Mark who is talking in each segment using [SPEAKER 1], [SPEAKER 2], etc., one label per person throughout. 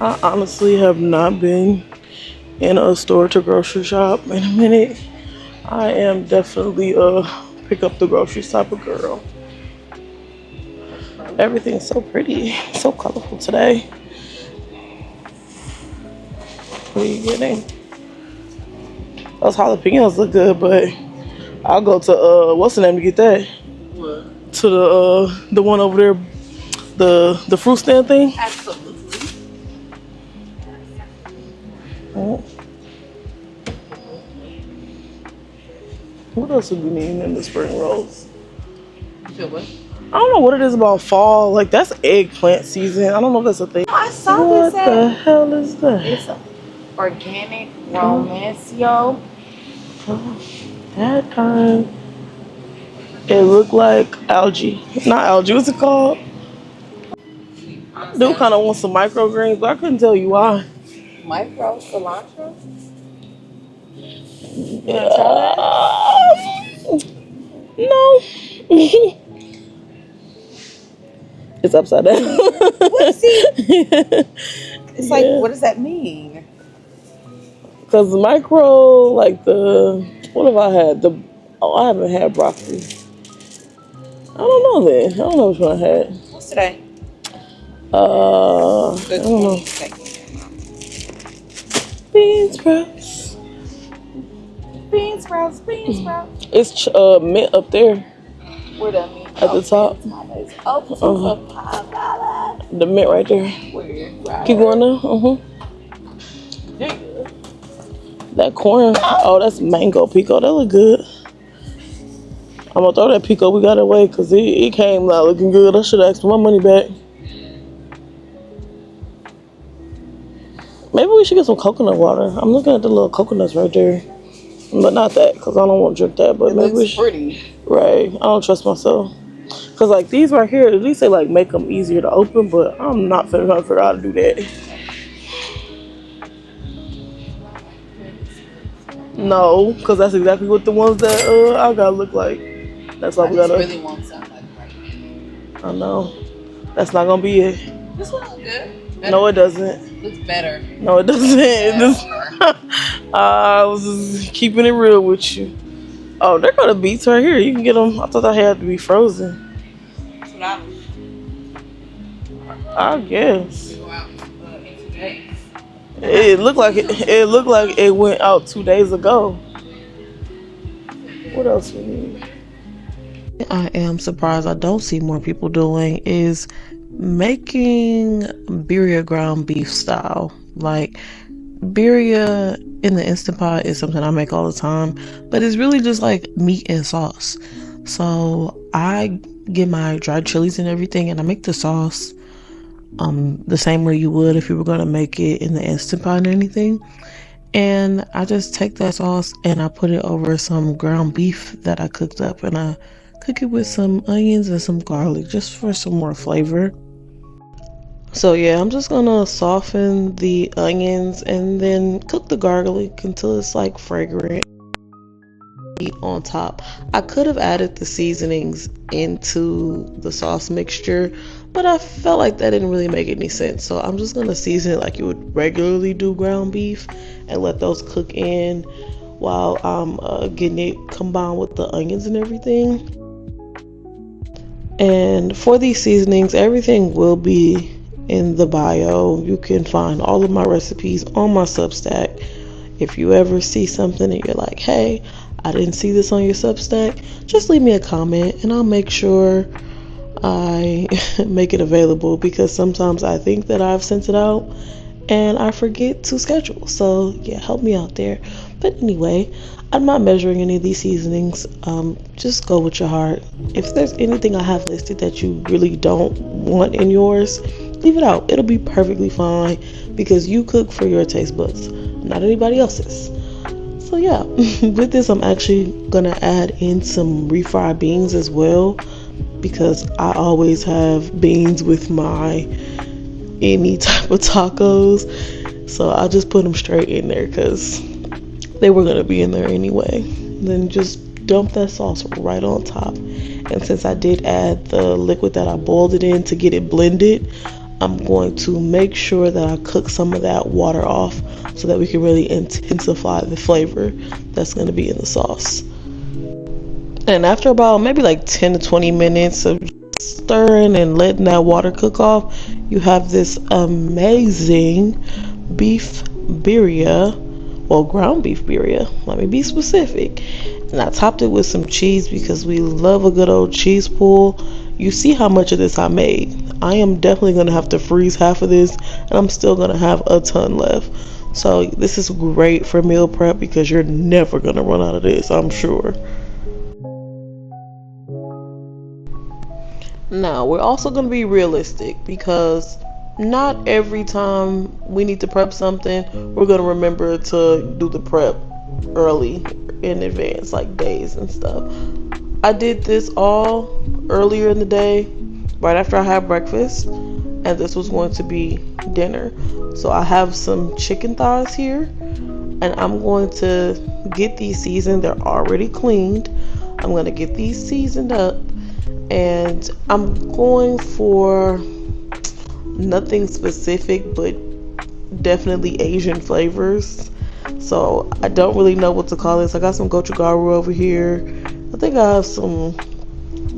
[SPEAKER 1] I honestly have not been in a store to grocery shop in a minute. I am definitely a pick up the groceries type of girl. Everything's so pretty, so colorful today. What are you getting? Those jalapenos look good, but I'll go to what's the name to get that?
[SPEAKER 2] What?
[SPEAKER 1] To the one over there, the fruit stand thing.
[SPEAKER 2] Absolutely.
[SPEAKER 1] Oh. What else would we need in the spring rolls?
[SPEAKER 2] You feel what?
[SPEAKER 1] I don't know what it is about fall. Like that's eggplant season. I don't know if that's a thing.
[SPEAKER 2] I saw
[SPEAKER 1] What
[SPEAKER 2] this
[SPEAKER 1] the hell is that?
[SPEAKER 2] It's organic romancio.
[SPEAKER 1] That time it looked like algae. Not algae. What's it called? I do kind of want some microgreens, but I couldn't tell you why.
[SPEAKER 2] Micro cilantro?
[SPEAKER 1] No. It's upside down.
[SPEAKER 2] What is it? It's like, what does that mean?
[SPEAKER 1] Because the micro, like what have I had? I haven't had broccoli. I don't know then. I don't know which one I had.
[SPEAKER 2] What's today?
[SPEAKER 1] I don't know. Bean sprouts.
[SPEAKER 2] Bean sprouts, bean sprouts.
[SPEAKER 1] It's mint up there.
[SPEAKER 2] Where that mean?
[SPEAKER 1] At the top. The mint right there.
[SPEAKER 2] Where?
[SPEAKER 1] Keep going now. That corn. Oh, that's mango pico. That look good. I'm gonna throw that pico we got away because it came out looking good. I should have asked for my money back. Maybe we should get some coconut water. I'm looking at the little coconuts right there. But not that, because I don't want to drink that. But maybe we should.
[SPEAKER 2] Pretty.
[SPEAKER 1] Right. I don't trust myself. Because like these right here, at least they like make them easier to open, but I'm not finna figure out how to do that. No, because that's exactly what the ones that I gotta look like. That's all we gotta.
[SPEAKER 2] I really want something like right now.
[SPEAKER 1] I know. That's not gonna be it.
[SPEAKER 2] This one looks good. Better.
[SPEAKER 1] No, it doesn't.
[SPEAKER 2] Looks better.
[SPEAKER 1] No, it doesn't. I was just keeping it real with you. Oh, they're gonna beets right here. You can get them. I thought they had to be frozen.
[SPEAKER 2] That's what
[SPEAKER 1] I guess.
[SPEAKER 2] go out in 2 days.
[SPEAKER 1] It looked like it went out 2 days ago. What else we need? I am surprised I don't see more people doing is making birria ground beef style. Like birria in the Instant Pot is something I make all the time, but it's really just like meat and sauce. So I get my dried chilies and everything, and I make the sauce the same way you would if you were gonna make it in the Instant Pot or anything. And I just take that sauce and I put it over some ground beef that I cooked up, and I cook it with some onions and some garlic just for some more flavor. So yeah, I'm just gonna soften the onions and then cook the garlic until it's like fragrant on top. I could have added the seasonings into the sauce mixture, but I felt like that didn't really make any sense. So I'm just gonna season it like you would regularly do ground beef and let those cook in while I'm getting it combined with the onions and everything. And for these seasonings, everything will be in the bio. You can find all of my recipes on my Substack. If you ever see something and you're like, hey, I didn't see this on your Substack, just leave me a comment and I'll make sure I make it available, because sometimes I think that I've sent it out and I forget to schedule. So yeah, help me out there. But anyway, I'm not measuring any of these seasonings. Just go with your heart. If there's anything I have listed that you really don't want in yours, leave it out. It'll be perfectly fine, because you cook for your taste buds, not anybody else's. So yeah, with this I'm actually gonna add in some refried beans as well, because I always have beans with my any type of tacos. So I just put them straight in there because they were gonna be in there anyway. Then just dump that sauce right on top. And since I did add the liquid that I boiled it in to get it blended, I'm going to make sure that I cook some of that water off so that we can really intensify the flavor that's going to be in the sauce. And after about maybe like 10 to 20 minutes of stirring and letting that water cook off, you have this amazing beef birria, well, ground beef birria. Let me be specific. And I topped it with some cheese because we love a good old cheese pull. You see how much of this I made. I am definitely going to have to freeze half of this, and I'm still going to have a ton left. So this is great for meal prep because you're never going to run out of this, I'm sure. Now, we're also going to be realistic because not every time we need to prep something, we're going to remember to do the prep early in advance, like days and stuff. I did this all earlier in the day, right after I had breakfast, and this was going to be dinner. So I have some chicken thighs here, and I'm going to get these seasoned. They're already cleaned. I'm going to get these seasoned up, and I'm going for nothing specific, but definitely Asian flavors. So I don't really know what to call this. I got some gochugaru over here. I think I have some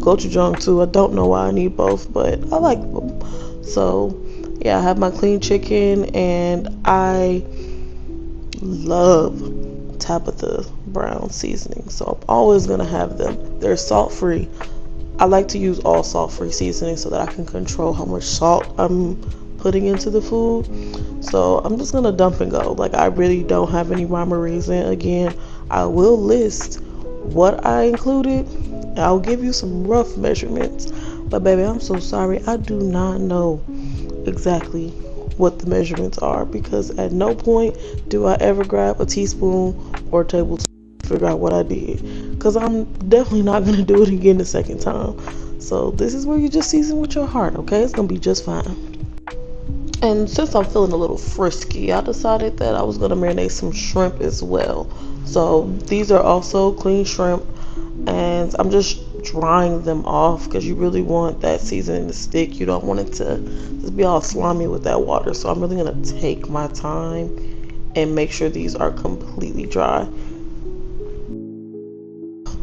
[SPEAKER 1] gochujang too. I don't know why I need both, but I like them. So yeah, I have my clean chicken, and I love Tabitha Brown seasoning, so I'm always gonna have them. They're salt free. I like to use all salt-free seasoning so that I can control how much salt I'm putting into the food. So I'm just gonna dump and go. Like, I really don't have any rhyme or reason. Again, I will list what I included. I'll give you some rough measurements, but baby, I'm so sorry, I do not know exactly what the measurements are, because at no point do I ever grab a teaspoon or a tablespoon to figure out what I did, because I'm definitely not going to do it again the second time. So this is where you just season with your heart, okay? It's going to be just fine. And since I'm feeling a little frisky, I decided that I was going to marinate some shrimp as well. So these are also clean shrimp, and I'm just drying them off because you really want that seasoning to stick. You don't want it to just be all slimy with that water. So I'm really going to take my time and make sure these are completely dry.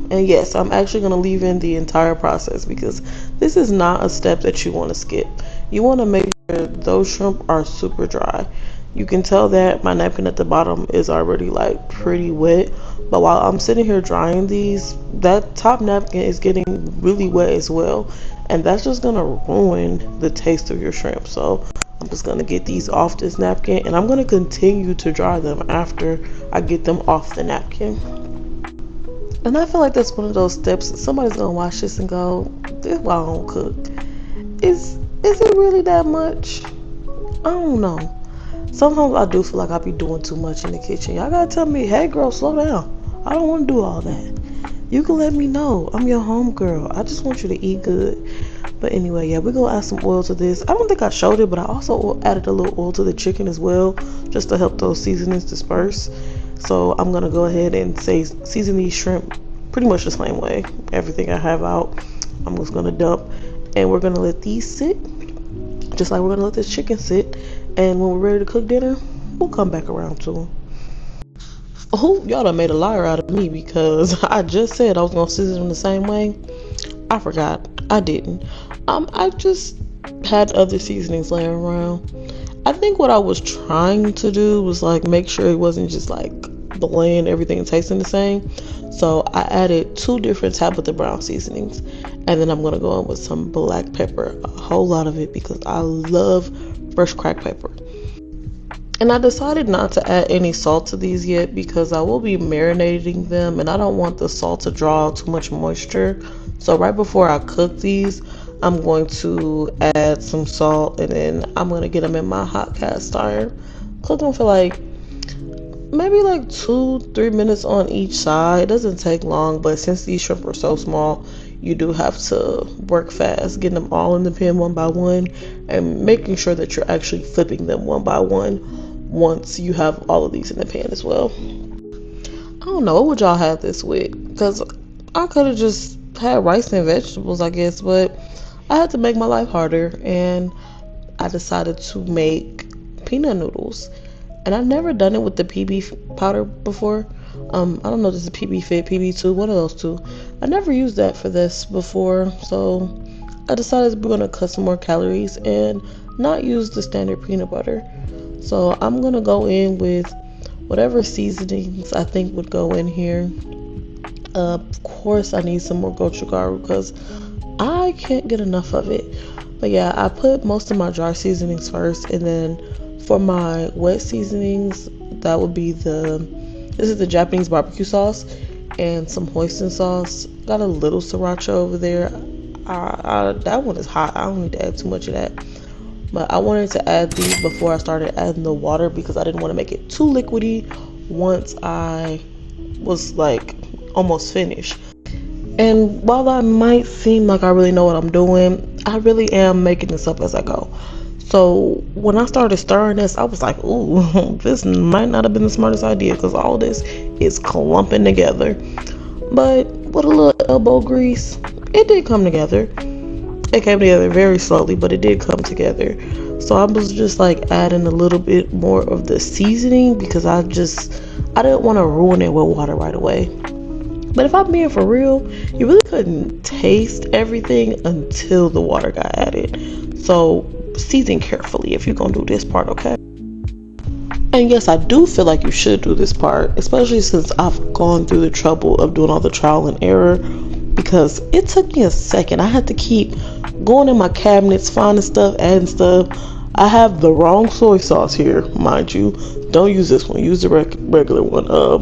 [SPEAKER 1] And yes, I'm actually going to leave in the entire process because this is not a step that you want to skip. You want to make sure those shrimp are super dry. You can tell that my napkin at the bottom is already like pretty wet, but while I'm sitting here drying these, that top napkin is getting really wet as well, and that's just gonna ruin the taste of your shrimp. So I'm just gonna get these off this napkin, and I'm gonna continue to dry them after I get them off the napkin. And I feel like that's one of those steps that somebody's gonna watch this and go, this is why I don't cook. Is it really that much? I don't know. Sometimes I do feel like I be doing too much in the kitchen. Y'all gotta tell me, hey girl, slow down. I don't want to do all that. You can let me know. I'm your home girl. I just want you to eat good. But anyway, yeah, we're gonna add some oil to this. I don't think I showed it, but I also added a little oil to the chicken as well, just to help those seasonings disperse. So I'm gonna go ahead and season these shrimp pretty much the same way. Everything I have out, I'm just gonna dump, and we're gonna let these sit, just like we're gonna let this chicken sit. And when we're ready to cook dinner, we'll come back around to them. Oh, y'all done made a liar out of me because I just said I was gonna season them the same way. I forgot. I didn't. I just had other seasonings laying around. I think what I was trying to do was like make sure it wasn't just like bland, everything tasting the same. So I added 2 different Tabitha Brown seasonings, and then I'm gonna go in with some black pepper, a whole lot of it, because I love fresh cracked pepper. And I decided not to add any salt to these yet because I will be marinating them, and I don't want the salt to draw too much moisture. So right before I cook these, I'm going to add some salt, and then I'm going to get them in my hot cast iron. Cook them for like maybe like 2-3 minutes on each side. It doesn't take long, but since these shrimp are so small, you do have to work fast, getting them all in the pan one by one, and making sure that you're actually flipping them one by one once you have all of these in the pan as well. I don't know, what would y'all have this with? Because I could have just had rice and vegetables, I guess, but I had to make my life harder, and I decided to make peanut noodles. And I've never done it with the PB powder before. I don't know if this is PB Fit, PB2, one of those two. I never used that for this before, so I decided we're gonna cut some more calories and not use the standard peanut butter. So I'm gonna go in with whatever seasonings I think would go in here. Of course, I need some more gochugaru because I can't get enough of it. But yeah, I put most of my dry seasonings first, and then for my wet seasonings, that would be this is the Japanese barbecue sauce and some hoisin sauce. Got a little sriracha over there. That one is hot. I don't need to add too much of that. But I wanted to add these before I started adding the water because I didn't want to make it too liquidy once I was like almost finished. And while I might seem like I really know what I'm doing, I really am making this up as I go. So when I started stirring this, I was like, ooh, this might not have been the smartest idea because all this is clumping together. But with a little elbow grease, it did come together. It came together very slowly, but it did come together. So I was just like adding a little bit more of the seasoning because I didn't want to ruin it with water right away. But if I'm being for real, you really couldn't taste everything until the water got added. So season carefully if you're gonna do this part, okay? And yes, I do feel like you should do this part, especially since I've gone through the trouble of doing all the trial and error, because it took me a second. I had to keep going in my cabinets, finding stuff, adding stuff. I have the wrong soy sauce here, mind you. Don't use this one. Use the regular one. I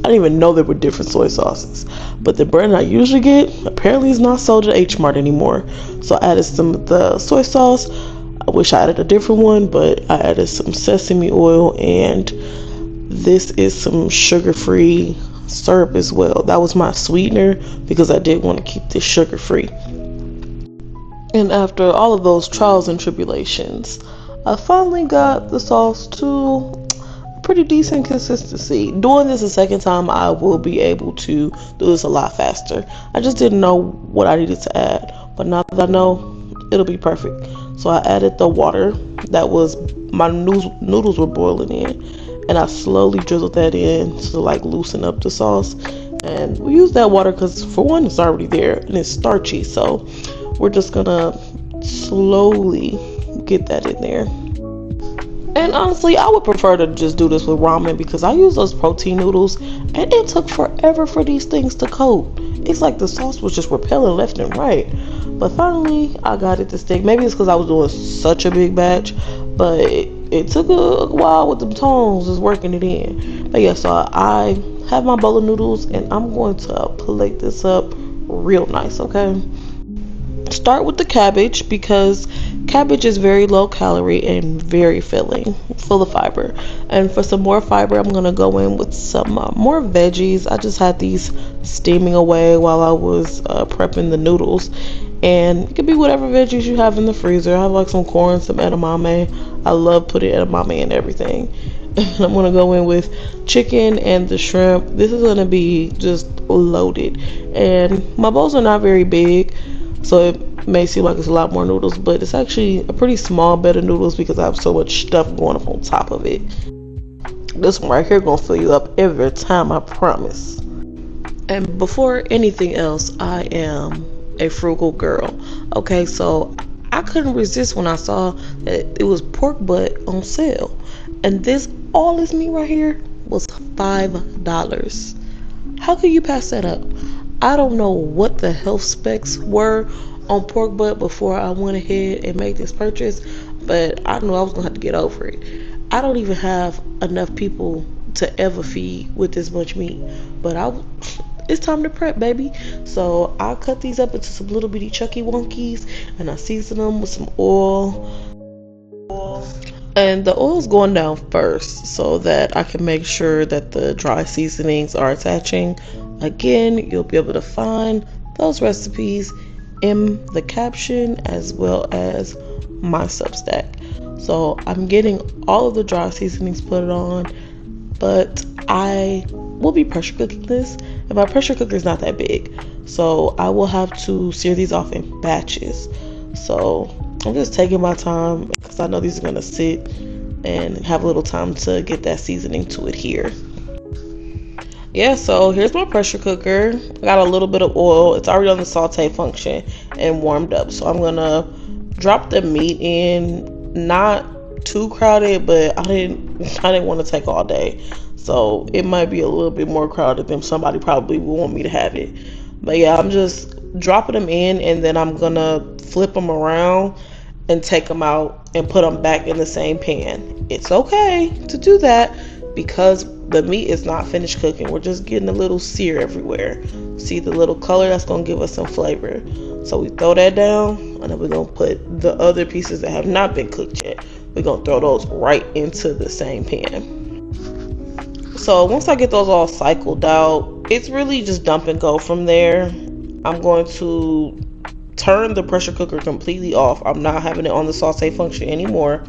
[SPEAKER 1] didn't even know there were different soy sauces. But the brand I usually get apparently is not sold at H Mart anymore. So I added some of the soy sauce. I wish I added a different one, but I added some sesame oil, and this is some sugar-free syrup as well. That was my sweetener because I did want to keep this sugar-free. And after all of those trials and tribulations, I finally got the sauce to pretty decent consistency. Doing this a second time, I will be able to do this a lot faster. I just didn't know what I needed to add, but now that I know, it'll be perfect. So I added the water that was my noodles were boiling in, and I slowly drizzled that in to like loosen up the sauce. And we use that water because for one, it's already there and it's starchy, so we're just gonna slowly get that in there. And honestly, I would prefer to just do this with ramen because I use those protein noodles and it took forever for these things to coat. It's like the sauce was just repelling left and right. But finally, I got it to stick. Maybe it's because I was doing such a big batch, but it took a while with them tongs just working it in. But yeah, so I have my bowl of noodles and I'm going to plate this up real nice, okay? Start with the cabbage because cabbage is very low calorie and very filling, full of fiber. And for some more fiber, I'm going to go in with some more veggies. I just had these steaming away while I was prepping the noodles. And it could be whatever veggies you have in the freezer. I have like some corn, some edamame. I love putting edamame in everything. And I'm going to go in with chicken and the shrimp. This is going to be just loaded. And my bowls are not very big, so it may seem like it's a lot more noodles, but it's actually a pretty small bed of noodles because I have so much stuff going up on top of it. This one right here gonna fill you up every time, I promise. And before anything else, I am a frugal girl. Okay, so I couldn't resist when I saw that it was pork butt on sale. And this all this meat right here was $5. How could you pass that up? I don't know what the health specs were on pork butt before I went ahead and made this purchase, but I knew I was gonna have to get over it. I don't even have enough people to ever feed with this much meat, but it's time to prep, baby. So I cut these up into some little bitty chucky wonkies and I season them with some oil. And the oil's going down first so that I can make sure that the dry seasonings are attaching. Again, you'll be able to find those recipes in the caption as well as my Substack. So I'm getting all of the dry seasonings put on, but I will be pressure cooking this, and my pressure cooker is not that big, so I will have to sear these off in batches. So I'm just taking my time because I know these are gonna sit and have a little time to get that seasoning to it here. Yeah, so here's my pressure cooker. I got a little bit of oil. It's already on the saute function and warmed up. So I'm gonna drop the meat in. Not too crowded, but I didn't want to take all day. So it might be a little bit more crowded than somebody probably would want me to have it. But yeah, I'm just dropping them in, and then I'm gonna flip them around and take them out and put them back in the same pan. It's okay to do that because the meat is not finished cooking. We're just getting a little sear everywhere. See the little color? That's gonna give us some flavor. So we throw that down, and then we're gonna put the other pieces that have not been cooked yet. We're gonna throw those right into the same pan. So once I get those all cycled out, it's really just dump and go from there. I'm going to turn the pressure cooker completely off. I'm not having it on the saute function anymore.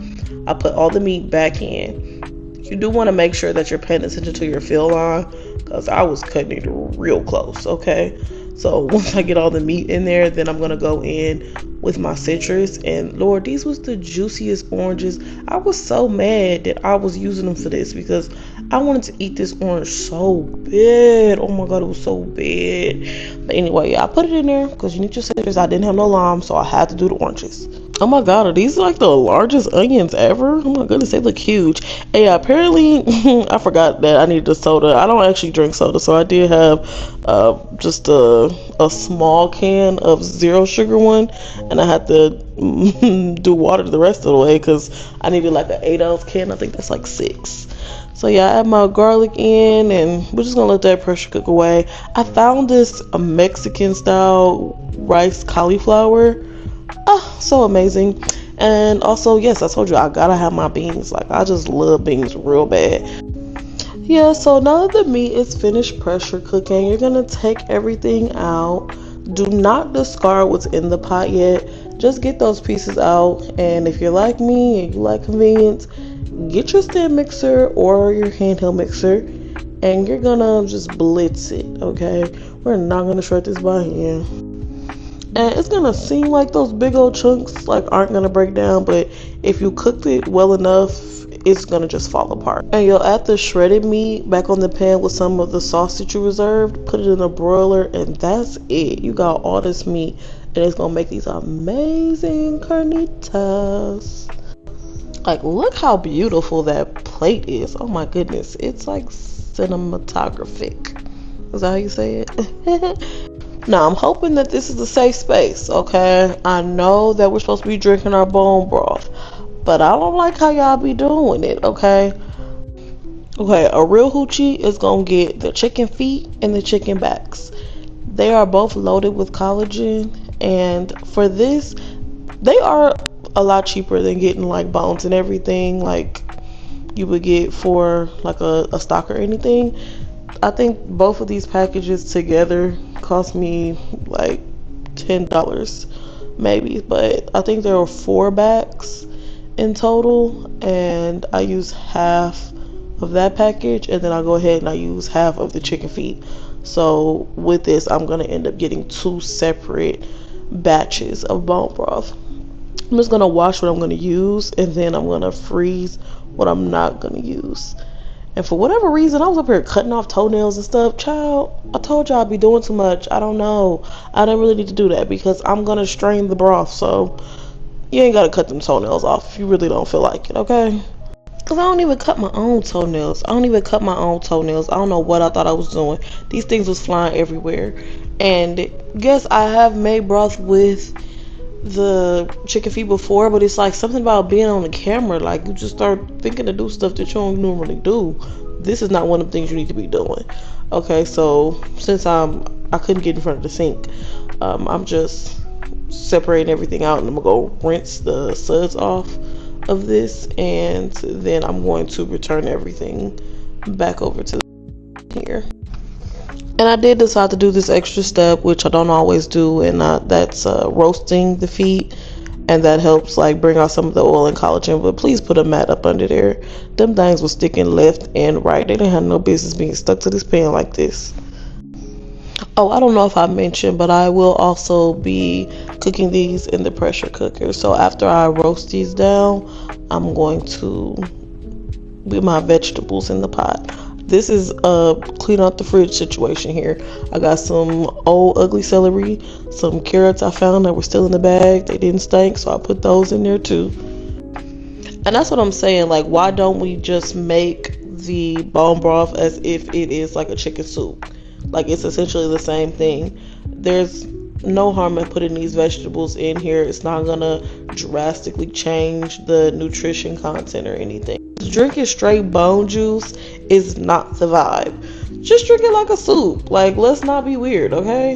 [SPEAKER 1] I put all the meat back in. You do want to make sure that you're paying attention to your fill line, because I was cutting it real close, okay? So once I get all the meat in there, then I'm going to go in with my citrus. And Lord, these was the juiciest oranges. I was so mad that I was using them for this because I wanted to eat this orange so bad. Oh my God, it was so bad. But anyway, yeah, I put it in there because you need your citrus. I didn't have no lime, so I had to do the oranges. Oh my God, are these like the largest onions ever? Oh my goodness, they look huge. And yeah, apparently, I forgot that I needed a soda. I don't actually drink soda, so I did have just a small can of zero sugar one, and I had to do water the rest of the way because I needed like an 8-ounce can. I think that's like 6. So yeah, I add my garlic in, and we're just gonna let that pressure cook away. I found this Mexican style rice cauliflower. Oh, so amazing. And also, yes, I told you I gotta have my beans. Like, I just love beans real bad. Yeah, so now that the meat is finished pressure cooking, you're gonna take everything out. Do not discard what's in the pot yet. Just get those pieces out. And if you're like me and you like convenience, get your stand mixer or your handheld mixer, and you're gonna just blitz it, okay? We're not gonna shred this by hand. And it's gonna seem like those big old chunks like aren't gonna break down, but if you cooked it well enough, it's gonna just fall apart. And you'll add the shredded meat back on the pan with some of the sauce that you reserved, put it in a broiler, and that's it. You got all this meat, and it's gonna make these amazing carnitas. Like, look how beautiful that plate is. Oh my goodness, it's like cinematographic. Is that how you say it? Now, I'm hoping that this is a safe space, okay? I know that we're supposed to be drinking our bone broth, but I don't like how y'all be doing it, okay? Okay, a real hoochie is gonna get the chicken feet and the chicken backs. They are both loaded with collagen, and for this, they are a lot cheaper than getting like bones and everything like you would get for like a stock or anything. I think both of these packages together cost me like $10 maybe, but I think there were 4 backs in total, and I use half of that package, and then I go ahead and I use half of the chicken feet. So with this, I'm gonna end up getting 2 separate batches of bone broth. I'm just gonna wash what I'm gonna use, and then I'm gonna freeze what I'm not gonna use. And for whatever reason, I was up here cutting off toenails and stuff. Child, I told y'all I'd be doing too much. I don't know. I don't really need to do that because I'm going to strain the broth. So you ain't got to cut them toenails off if you really don't feel like it, okay? Because I don't even cut my own toenails. I don't even cut my own toenails. I don't know what I thought I was doing. These things was flying everywhere. And yes, I have made broth with the chicken feet before, but it's like something about being on the camera, like you just start thinking to do stuff that you don't normally do. This is not one of the things you need to be doing. Okay, so since I couldn't get in front of the sink, I'm just separating everything out, and I'm gonna go rinse the suds off of this, and then I'm going to return everything back over to here. And I did decide to do this extra step, which I don't always do, and that's roasting the feet, and that helps like bring out some of the oil and collagen. But please put a mat up under there. Them things was sticking left and right. They didn't have no business being stuck to this pan like this. Oh, I don't know if I mentioned, but I will also be cooking these in the pressure cooker. So after I roast these down, I'm going to put my vegetables in the pot. This is a clean out the fridge situation here. I got some old ugly celery, some carrots I found that were still in the bag. They didn't stink, so I put those in there too. And that's what I'm saying. Like, why don't we just make the bone broth as if it is like a chicken soup? Like, it's essentially the same thing. There's no harm in putting these vegetables in here. It's not gonna drastically change the nutrition content or anything. Drinking straight bone juice is not the vibe. Just drink it like a soup. Like, let's not be weird, okay?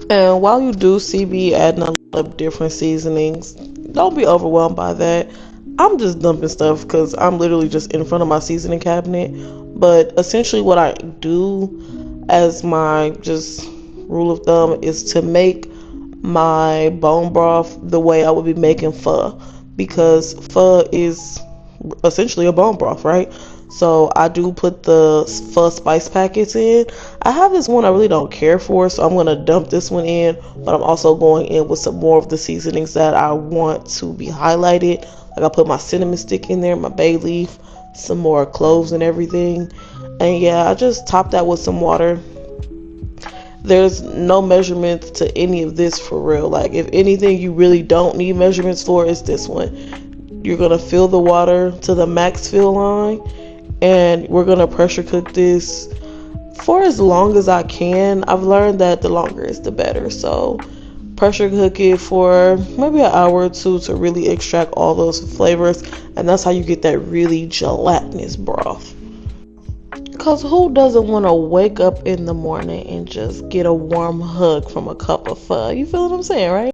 [SPEAKER 1] And while you do see me adding a lot of different seasonings, don't be overwhelmed by that. I'm just dumping stuff because I'm literally just in front of my seasoning cabinet. But essentially, what I do as my just rule of thumb is to make my bone broth the way I would be making pho, because pho is essentially a bone broth, right? So I do put the pho spice packets in. I have this one I really don't care for, so I'm gonna dump this one in, but I'm also going in with some more of the seasonings that I want to be highlighted. Like, I put my cinnamon stick in there, my bay leaf, some more cloves and everything. And yeah, I just top that with some water. There's no measurements to any of this for real. Like, if anything you really don't need measurements for, is this one. You're gonna fill the water to the max fill line, and we're gonna pressure cook this for as long as I can. I've learned that the longer is the better. So pressure cook it for maybe an hour or two to really extract all those flavors, and that's how you get that really gelatinous broth. Because who doesn't want to wake up in the morning and just get a warm hug from a cup of pho? You feel what I'm saying, right?